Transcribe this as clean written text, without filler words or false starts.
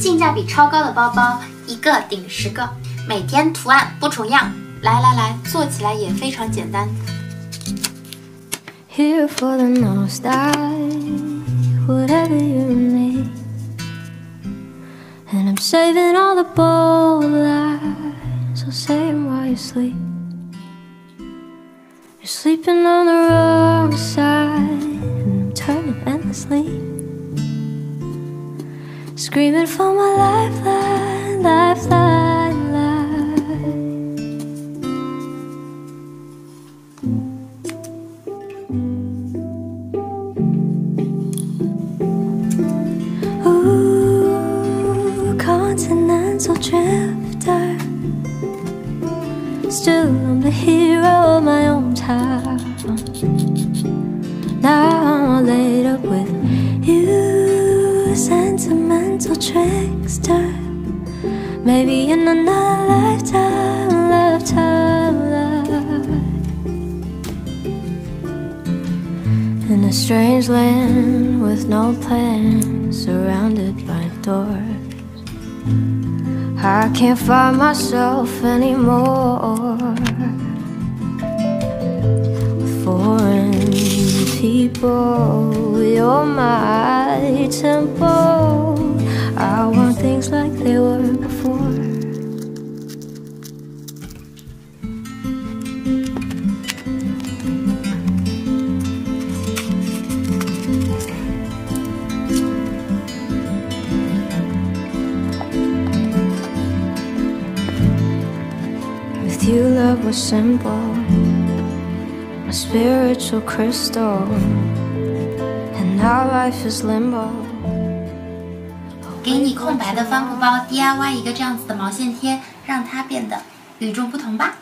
性价比超高的包包，一个顶10个，每天图案不重样。来，做起来也非常简单。Here for the North Star, whatever you need. And I'm saving all the bold lies, so say them while you sleep. You're sleeping on the wrong side, and I'm turning endlessly. Screaming for my lifeline, lifeline, life. Ooh, continental drifter. Still I'm the hero of my own town. Now I'm laid up with you, sentimental trickster. Maybe in another lifetime. In a strange land with no plan, surrounded by doors. I can't find myself anymore. With foreign people, you're my tempo. I want things like they were before. With you, love was simple, a spiritual crystal, and now life is limbo. 给你空白的帆布包 DIY 一个这样子的毛线贴，让它变得与众不同吧。